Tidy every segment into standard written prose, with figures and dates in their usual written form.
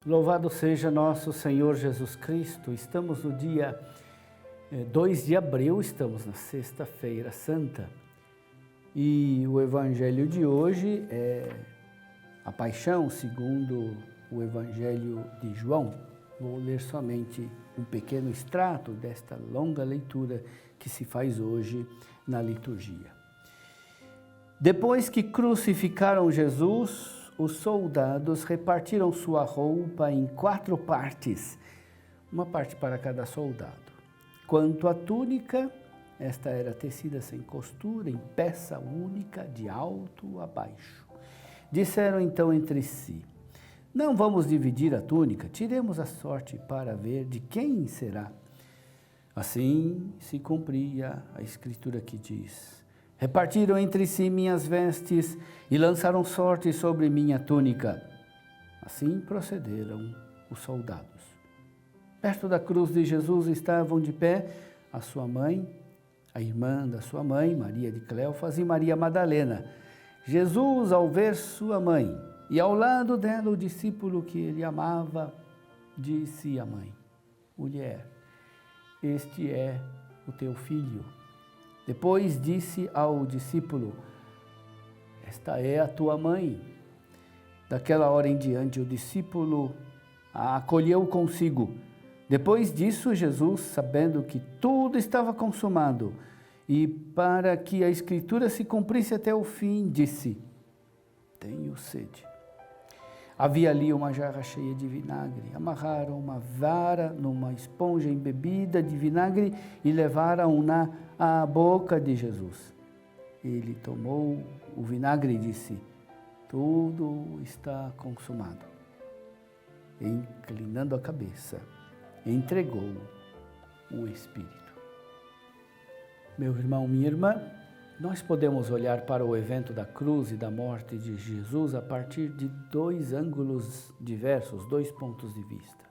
Louvado seja nosso Senhor Jesus Cristo. Estamos no dia 2 de abril, estamos na Sexta-feira Santa. E o Evangelho de hoje é a Paixão segundo o Evangelho de João. Vou ler somente um pequeno extrato desta longa leitura que se faz hoje na liturgia. Depois que crucificaram Jesus, os soldados repartiram sua roupa em 4 partes, uma parte para cada soldado. Quanto à túnica, esta era tecida sem costura, em peça única, de alto a baixo. Disseram então entre si: não vamos dividir a túnica, tiremos a sorte para ver de quem será. Assim se cumpria a escritura que diz: repartiram entre si minhas vestes e lançaram sorte sobre minha túnica. Assim procederam os soldados. Perto da cruz de Jesus estavam de pé a sua mãe, a irmã da sua mãe, Maria de Cleofas, e Maria Madalena. Jesus, ao ver sua mãe e ao lado dela o discípulo que ele amava, disse à mãe: mulher, este é o teu filho. Depois disse ao discípulo: esta é a tua mãe. Daquela hora em diante o discípulo a acolheu consigo. Depois disso, Jesus, sabendo que tudo estava consumado e para que a Escritura se cumprisse até o fim, disse: tenho sede. Havia ali uma jarra cheia de vinagre. Amarraram uma vara numa esponja embebida de vinagre e levaram-na à boca de Jesus. Ele tomou o vinagre e disse: tudo está consumado. E, inclinando a cabeça, entregou o Espírito. Meu irmão, minha irmã, nós podemos olhar para o evento da cruz e da morte de Jesus a partir de 2 ângulos diversos, 2 pontos de vista.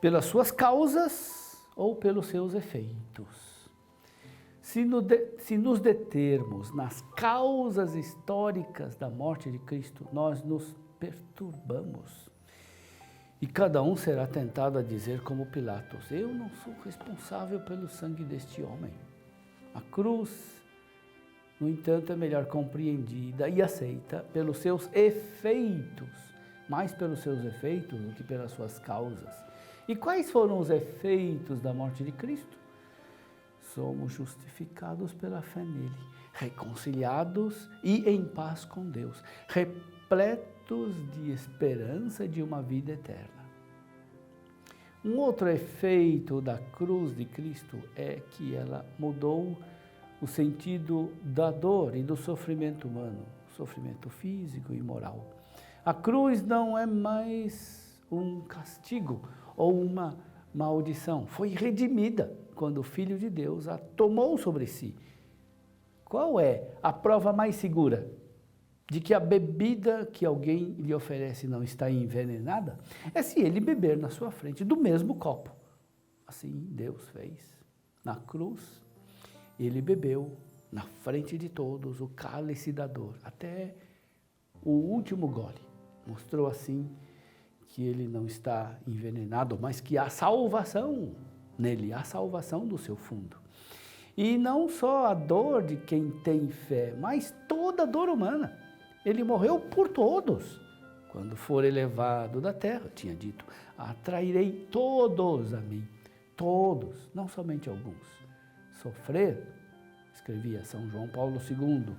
Pelas suas causas ou pelos seus efeitos. Se nos determos nas causas históricas da morte de Cristo, nós nos perturbamos. E cada um será tentado a dizer como Pilatos: eu não sou responsável pelo sangue deste homem. A cruz, no entanto, é melhor compreendida e aceita pelos seus efeitos, mais pelos seus efeitos do que pelas suas causas. E quais foram os efeitos da morte de Cristo? Somos justificados pela fé nele, reconciliados e em paz com Deus, repletos de esperança de uma vida eterna. Um outro efeito da cruz de Cristo é que ela mudou o sentido da dor e do sofrimento humano, sofrimento físico e moral. A cruz não é mais um castigo ou uma maldição. Foi redimida quando o Filho de Deus a tomou sobre si. Qual é a prova mais segura de que a bebida que alguém lhe oferece não está envenenada? É se ele beber na sua frente do mesmo copo. Assim Deus fez. Na cruz, ele bebeu na frente de todos o cálice da dor, até o último gole. Mostrou assim que ele não está envenenado, mas que há salvação nele, há salvação do seu fundo. E não só a dor de quem tem fé, mas toda a dor humana. Ele morreu por todos. Quando for elevado da terra, tinha dito: atrairei todos a mim. Todos, não somente alguns. Sofrer, escrevia São João Paulo II,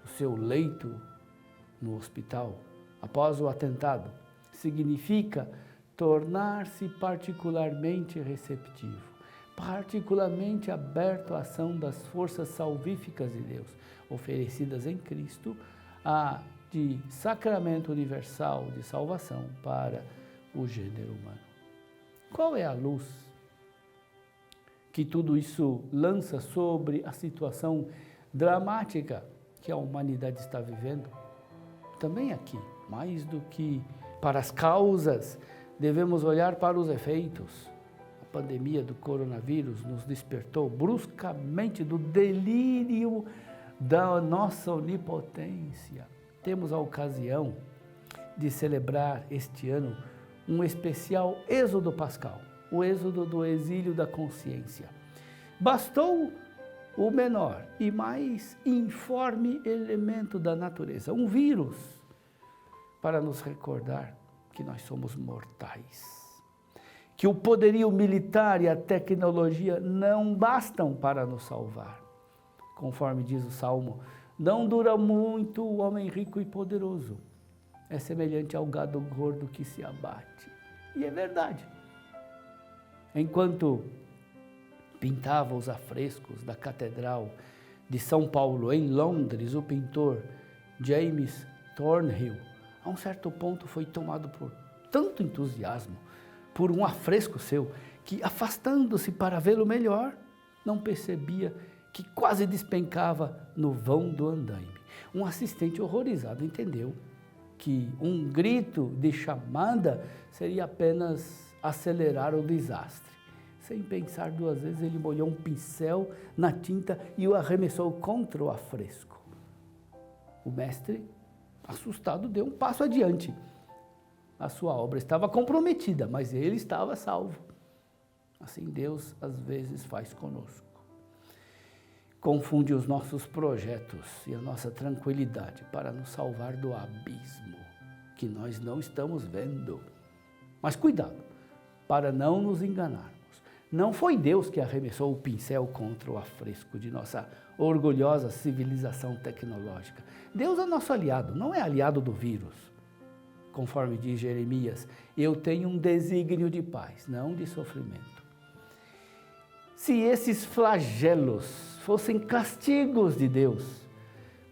o seu leito no hospital, após o atentado, significa tornar-se particularmente receptivo, particularmente aberto à ação das forças salvíficas de Deus, oferecidas em Cristo, de sacramento universal de salvação para o gênero humano. Qual é a luz que tudo isso lança sobre a situação dramática que a humanidade está vivendo? Também aqui, mais do que para as causas, devemos olhar para os efeitos. A pandemia do coronavírus nos despertou bruscamente do delírio da nossa onipotência. Temos a ocasião de celebrar este ano um especial êxodo pascal, o êxodo do exílio da consciência. Bastou o menor e mais informe elemento da natureza, um vírus, para nos recordar que nós somos mortais, que o poderio militar e a tecnologia não bastam para nos salvar. Conforme diz o Salmo, não dura muito o homem rico e poderoso, é semelhante ao gado gordo que se abate. E é verdade. Enquanto pintava os afrescos da Catedral de São Paulo, em Londres, o pintor James Thornhill, a um certo ponto foi tomado por tanto entusiasmo por um afresco seu, que afastando-se para vê-lo melhor, não percebia que quase despencava no vão do andaime. Um assistente horrorizado entendeu que um grito de chamada seria apenas acelerar o desastre. Sem pensar duas vezes, ele molhou um pincel na tinta e o arremessou contra o afresco. O mestre, assustado, deu um passo adiante. A sua obra estava comprometida, mas ele estava salvo. Assim Deus às vezes faz conosco. Confunde os nossos projetos e a nossa tranquilidade para nos salvar do abismo que nós não estamos vendo. Mas cuidado, para não nos enganarmos. Não foi Deus que arremessou o pincel contra o afresco de nossa orgulhosa civilização tecnológica. Deus é nosso aliado, não é aliado do vírus. Conforme diz Jeremias, eu tenho um desígnio de paz, não de sofrimento. Se esses flagelos fossem castigos de Deus,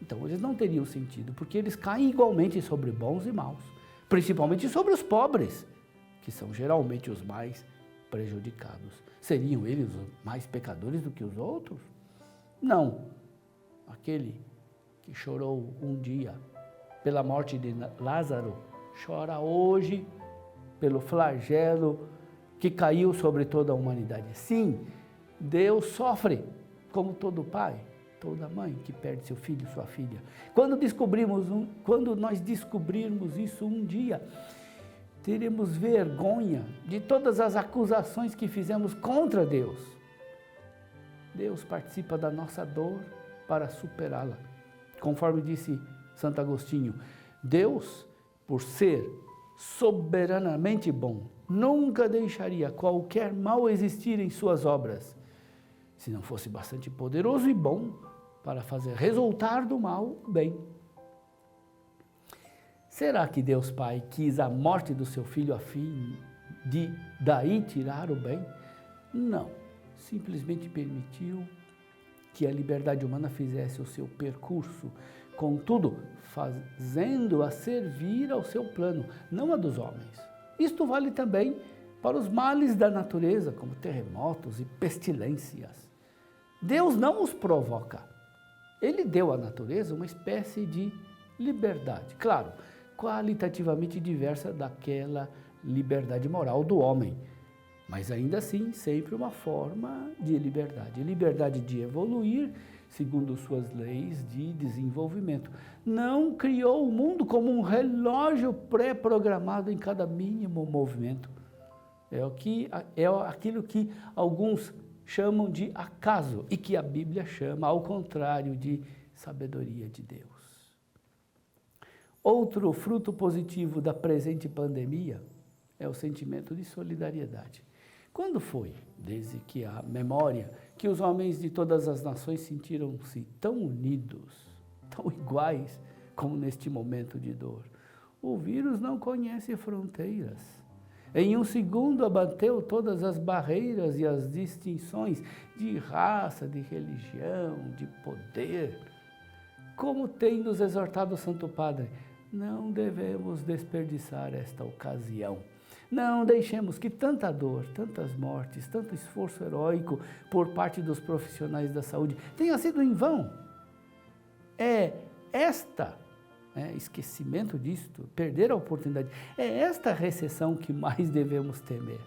então eles não teriam sentido, porque eles caem igualmente sobre bons e maus, principalmente sobre os pobres, que são geralmente os mais prejudicados. Seriam eles mais pecadores do que os outros? Não. Aquele que chorou um dia pela morte de Lázaro, chora hoje pelo flagelo que caiu sobre toda a humanidade. Sim, Deus sofre como todo pai, toda mãe que perde seu filho, sua filha. Quando nós descobrirmos isso um dia, teremos vergonha de todas as acusações que fizemos contra Deus. Deus participa da nossa dor para superá-la. Conforme disse Santo Agostinho, Deus, por ser soberanamente bom, nunca deixaria qualquer mal existir em suas obras, se não fosse bastante poderoso e bom para fazer resultar do mal o bem. Será que Deus Pai quis a morte do seu filho a fim de daí tirar o bem? Não, simplesmente permitiu que a liberdade humana fizesse o seu percurso, contudo, fazendo-a servir ao seu plano, não a dos homens. Isto vale também para os males da natureza, como terremotos e pestilências. Deus não os provoca. Ele deu à natureza uma espécie de liberdade, claro, qualitativamente diversa daquela liberdade moral do homem, mas ainda assim sempre uma forma de liberdade de evoluir segundo suas leis de desenvolvimento. Não criou o mundo como um relógio pré-programado em cada mínimo movimento. É aquilo que alguns chamam de acaso e que a Bíblia chama, ao contrário, de sabedoria de Deus. Outro fruto positivo da presente pandemia é o sentimento de solidariedade. Quando foi, desde que há memória, que os homens de todas as nações sentiram-se tão unidos, tão iguais como neste momento de dor? O vírus não conhece fronteiras. Em um segundo abateu todas as barreiras e as distinções de raça, de religião, de poder. Como tem nos exortado o Santo Padre, não devemos desperdiçar esta ocasião. Não deixemos que tanta dor, tantas mortes, tanto esforço heróico por parte dos profissionais da saúde tenha sido em vão. Esquecimento disto, perder a oportunidade, é esta recessão que mais devemos temer.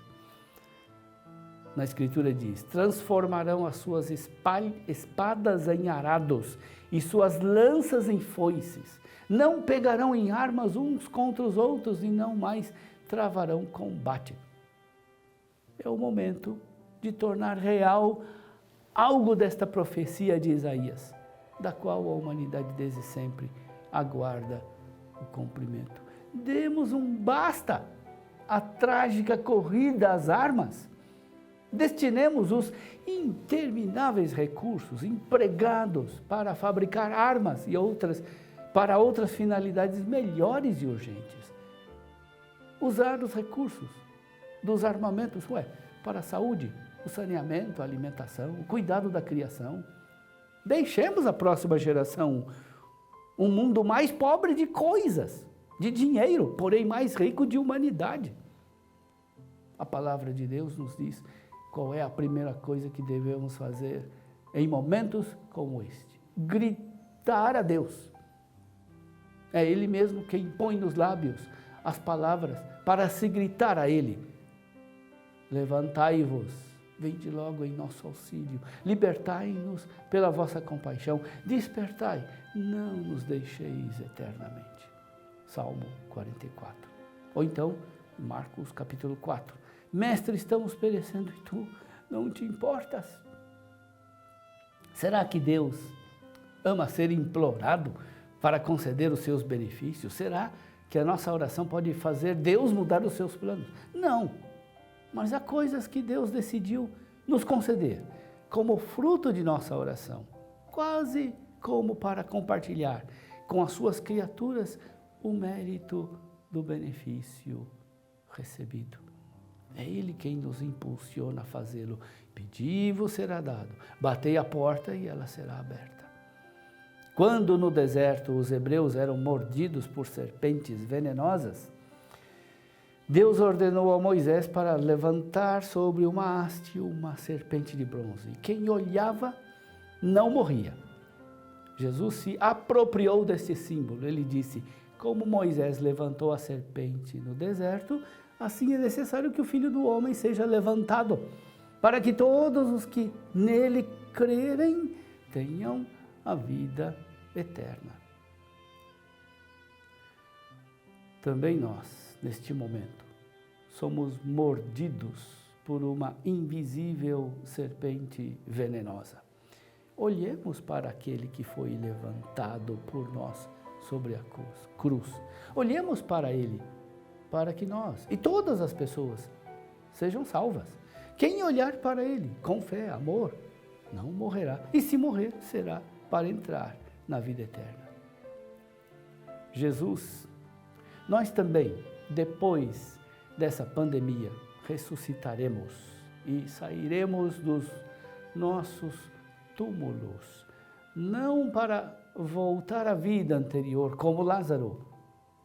na Escritura diz, transformarão as suas espadas em arados e suas lanças em foices. Não pegarão em armas uns contra os outros e não mais travarão combate. É o momento de tornar real algo desta profecia de Isaías, da qual a humanidade desde sempre aguarda o cumprimento. Demos um basta à trágica corrida às armas. Destinemos os intermináveis recursos empregados para fabricar armas e para outras finalidades melhores e urgentes. Usar os recursos dos armamentos, para a saúde, o saneamento, a alimentação, o cuidado da criação. Deixemos à próxima geração um mundo mais pobre de coisas, de dinheiro, porém mais rico de humanidade. A palavra de Deus nos diz qual é a primeira coisa que devemos fazer em momentos como este: gritar a Deus. É Ele mesmo quem põe nos lábios as palavras para se gritar a Ele. Levantai-vos, vinde logo em nosso auxílio, libertai-nos pela vossa compaixão, despertai, não nos deixeis eternamente. Salmo 44. Ou então, Marcos capítulo 4. Mestre, estamos perecendo e tu não te importas. Será que Deus ama ser implorado para conceder os seus benefícios? Será que a nossa oração pode fazer Deus mudar os seus planos? Não, mas há coisas que Deus decidiu nos conceder como fruto de nossa oração, quase como para compartilhar com as suas criaturas o mérito do benefício recebido. É Ele quem nos impulsiona a fazê-lo. Pedi-vos será dado, batei a porta e ela será aberta. Quando no deserto os hebreus eram mordidos por serpentes venenosas, Deus ordenou a Moisés para levantar sobre uma haste uma serpente de bronze. Quem olhava não morria. Jesus se apropriou desse símbolo. Ele disse, como Moisés levantou a serpente no deserto, assim é necessário que o Filho do Homem seja levantado, para que todos os que nele crerem tenham a vida eterna. Também nós, neste momento, somos mordidos por uma invisível serpente venenosa. Olhemos para aquele que foi levantado por nós sobre a cruz. Olhemos para ele, para que nós e todas as pessoas sejam salvas. Quem olhar para ele com fé, amor, não morrerá. E se morrer, será para entrar na vida eterna. Jesus, nós também, depois dessa pandemia, ressuscitaremos e sairemos dos nossos túmulos, não para voltar à vida anterior, como Lázaro,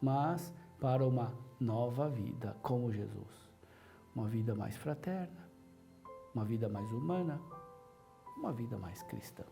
mas para uma nova vida, como Jesus. Uma vida mais fraterna, uma vida mais humana, uma vida mais cristã.